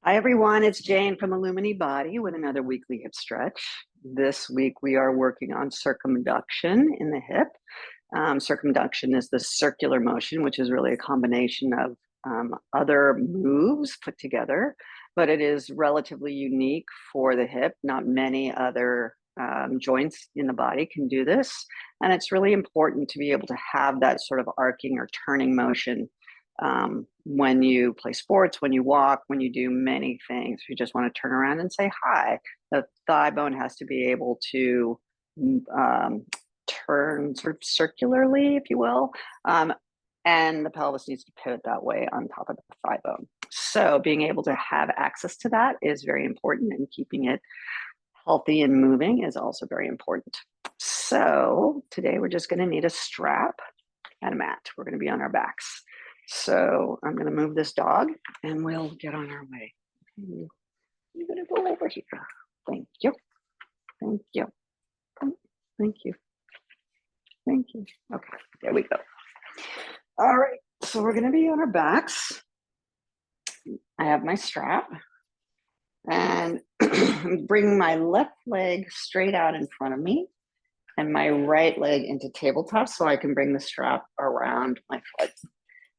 Hi, everyone. It's Jane from Illumini Body with another weekly hip stretch. This week, we are working on circumduction in the hip. Circumduction is the circular motion, which is really a combination of other moves put together, but it is relatively unique for the hip. Not many other joints in the body can do this. And it's really important to be able to have that sort of arcing or turning motion when you play sports, when you walk, when you do many things. If you just want to turn around and say hi, the thigh bone has to be able to turn sort of circularly, if you will. And the pelvis needs to pivot that way on top of the thigh bone. So being able to have access to that is very important, and keeping it healthy and moving is also very important. So today we're just going to need a strap and a mat. We're going to be on our backs. So I'm going to move this dog and we'll get on our way. I'm going to go over here. Thank you. Thank you. Thank you. Thank you. Okay, there we go. All right, so we're going to be on our backs. I have my strap and bring my left leg straight out in front of me and my right leg into tabletop so I can bring the strap around my foot.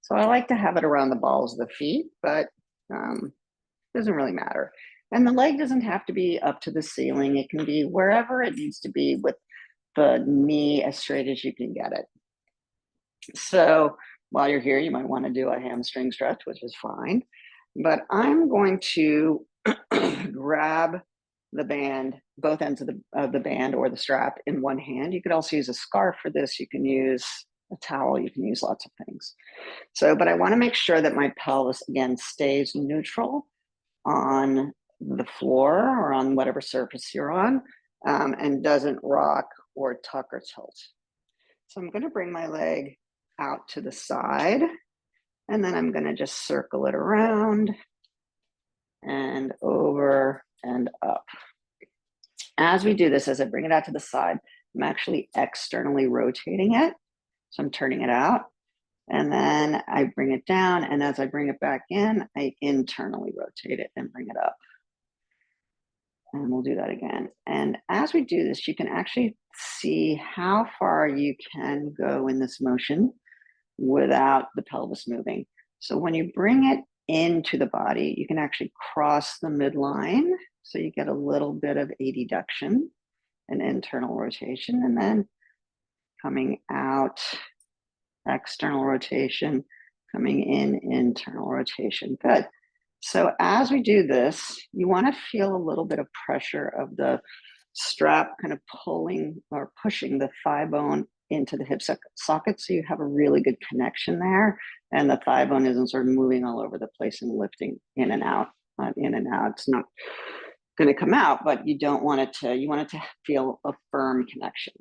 So I like to have it around the balls of the feet, but it doesn't really matter. And the leg doesn't have to be up to the ceiling. It can be wherever it needs to be with the knee as straight as you can get it. So while you're here, you might want to do a hamstring stretch, which is fine. But I'm going to grab the band, both ends of the band or the strap in one hand. You could also use a scarf for this. You can use a towel, you can use lots of things. So, but I want to make sure that my pelvis, again, stays neutral on the floor or on whatever surface you're on, and doesn't rock or tuck or tilt. So I'm going to bring my leg out to the side, and then I'm going to just circle it around and over and up. As we do this, as I bring it out to the side, I'm actually externally rotating it. So I'm turning it out, and then I bring it down, and as I bring it back in, I internally rotate it and bring it up. And we'll do that again. And as we do this, you can actually see how far you can go in this motion without the pelvis moving. So when you bring it into the body, you can actually cross the midline. So you get a little bit of adduction and internal rotation, and then coming out, external rotation, coming in, internal rotation. Good. So as we do this, you want to feel a little bit of pressure of the strap kind of pulling or pushing the thigh bone into the hip socket, so you have a really good connection there, and the thigh bone isn't sort of moving all over the place and lifting in and out, in and out. It's not going to come out, but you don't want it to, you want it to feel a firm connection.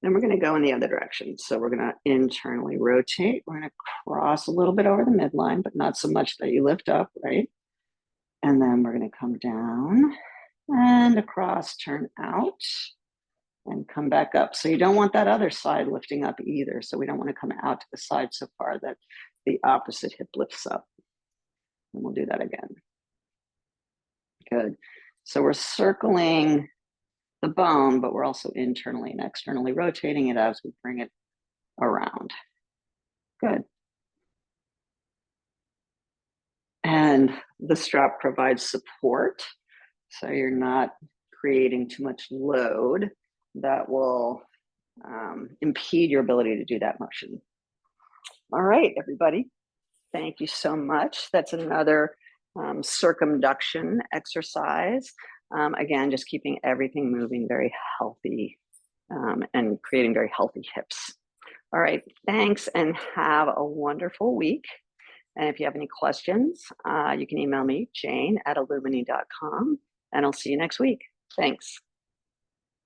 Then we're going to go in the other direction. So we're going to internally rotate. We're going to cross a little bit over the midline, but not so much that you lift up, right? And then we're going to come down and across, turn out, and come back up. So you don't want that other side lifting up either. So we don't want to come out to the side so far that the opposite hip lifts up. And we'll do that again. Good. So we're circling the bone, but we're also internally and externally rotating it as we bring it around. Good. And the strap provides support, so you're not creating too much load that will impede your ability to do that motion. All right, everybody. Thank you so much. That's another circumduction exercise. Again, just keeping everything moving very healthy and creating very healthy hips. All right, thanks, and have a wonderful week. And if you have any questions, you can email me, Jane@illumini.com, and I'll see you next week. Thanks.